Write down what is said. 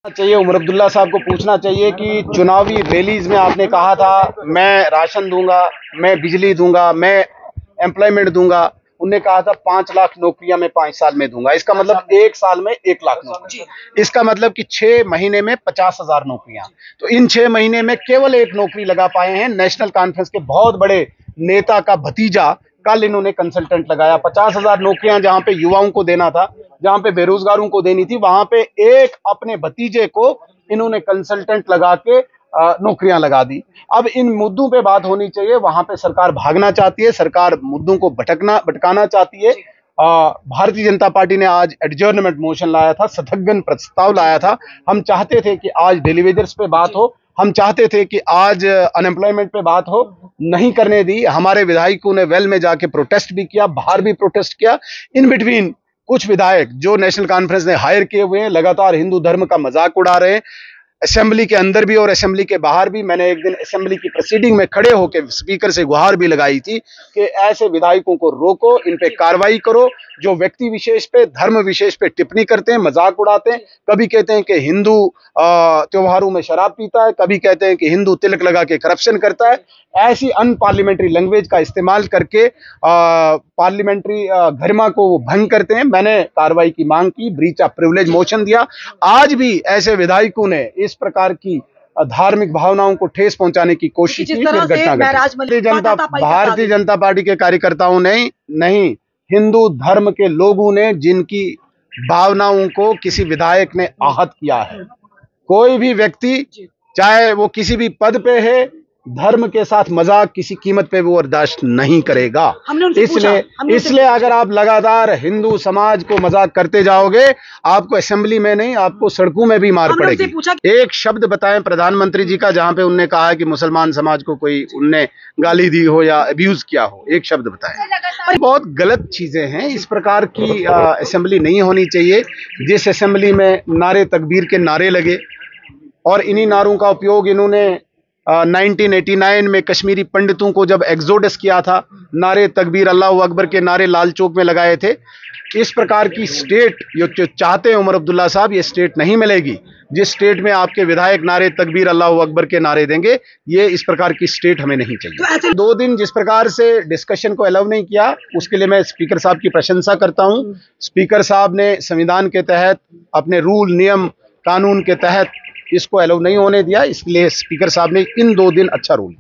चाहिए उमर अब्दुल्ला साहब को पूछना चाहिए कि चुनावी रैलीज में आपने कहा था मैं राशन दूंगा, मैं बिजली दूंगा, मैं एम्प्लॉयमेंट दूंगा। उनने कहा था 5 लाख नौकरियां मैं 5 साल में दूंगा। इसका मतलब 1 साल में 1 लाख नौकरी। इसका मतलब कि 6 महीने में 50,000 नौकरियां। तो इन 6 महीने में केवल एक नौकरी लगा पाए हैं। नेशनल कॉन्फ्रेंस के बहुत बड़े नेता का भतीजा कल इन्होंने कंसल्टेंट लगाया। 50,000 नौकरियां जहां पे युवाओं को देना था, जहां पे बेरोजगारों को देनी थी, वहां पे एक अपने भतीजे को इन्होंने कंसल्टेंट लगा के नौकरियां लगा दी। अब इन मुद्दों पे बात होनी चाहिए। वहां पे सरकार भागना चाहती है, सरकार मुद्दों को भटकाना चाहती है। भारतीय जनता पार्टी ने आज एडजर्नमेंट मोशन लाया था, स्थगन प्रस्ताव लाया था। हम चाहते थे कि आज डेली वेजर्स पे बात हो, हम चाहते थे कि आज अनएम्प्लॉयमेंट पे बात हो, नहीं करने दी। हमारे विधायकों ने वेल में जाके प्रोटेस्ट भी किया, बाहर भी प्रोटेस्ट किया। इन बिटवीन कुछ विधायक जो नेशनल कॉन्फ्रेंस ने हायर किए हुए हैं लगातार हिंदू धर्म का मजाक उड़ा रहे हैं, असेंबली के अंदर भी और असेंबली के बाहर भी। मैंने एक दिन असेंबली की प्रोसीडिंग में खड़े होकर स्पीकर से गुहार भी लगाई थी कि ऐसे विधायकों को रोको, इन पे कार्रवाई करो जो व्यक्ति विशेष पे, धर्म विशेष पे टिप्पणी करते हैं, मजाक उड़ाते हैं। कभी कहते हैं कि हिंदू त्योहारों में शराब पीता है, कभी कहते हैं कि हिंदू तिलक लगा के करप्शन करता है। ऐसी अनपार्लियामेंट्री लैंग्वेज का इस्तेमाल करके पार्लियामेंट्री गरिमा को वो भंग करते हैं। मैंने कार्रवाई की मांग की, ब्रीच ऑफ प्रिविलेज मोशन दिया। आज भी ऐसे विधायकों ने इस प्रकार की धार्मिक भावनाओं को ठेस पहुंचाने की कोशिश की। भारतीय जनता पार्टी के कार्यकर्ताओं ने नहीं, हिंदू धर्म के लोगों ने, जिनकी भावनाओं को किसी विधायक ने आहत किया है। कोई भी व्यक्ति चाहे वो किसी भी पद पे है, धर्म के साथ मजाक किसी कीमत पे वो बर्दाश्त नहीं करेगा। इसलिए अगर आप लगातार हिंदू समाज को मजाक करते जाओगे, आपको असेंबली में नहीं, आपको सड़कों में भी मार पड़ेगी। एक शब्द बताएं प्रधानमंत्री जी का जहां पे उनने कहा है कि मुसलमान समाज को कोई उनने गाली दी हो या अब्यूज किया हो। एक शब्द बताएं। बहुत गलत चीजें हैं। इस प्रकार की असेंबली नहीं होनी चाहिए जिस असेंबली में नारे तकबीर के नारे लगे, और इन्हीं नारों का उपयोग इन्होंने 1989 में कश्मीरी पंडितों को जब एक्सोडस किया था, नारे तकबीर अल्लाह अकबर के नारे लाल चौक में लगाए थे। इस प्रकार की स्टेट जो चाहते हैं उमर अब्दुल्ला साहब, ये स्टेट नहीं मिलेगी जिस स्टेट में आपके विधायक नारे तकबीर अल्लाह अकबर के नारे देंगे। ये इस प्रकार की स्टेट हमें नहीं चाहिए। 2 दिन जिस प्रकार से डिस्कशन को अलाउ नहीं किया, उसके लिए मैं स्पीकर साहब की प्रशंसा करता हूं। स्पीकर साहब ने संविधान के तहत, अपने रूल नियम कानून के तहत इसको अलाउ नहीं होने दिया। इसलिए स्पीकर साहब ने इन 2 दिन अच्छा रूल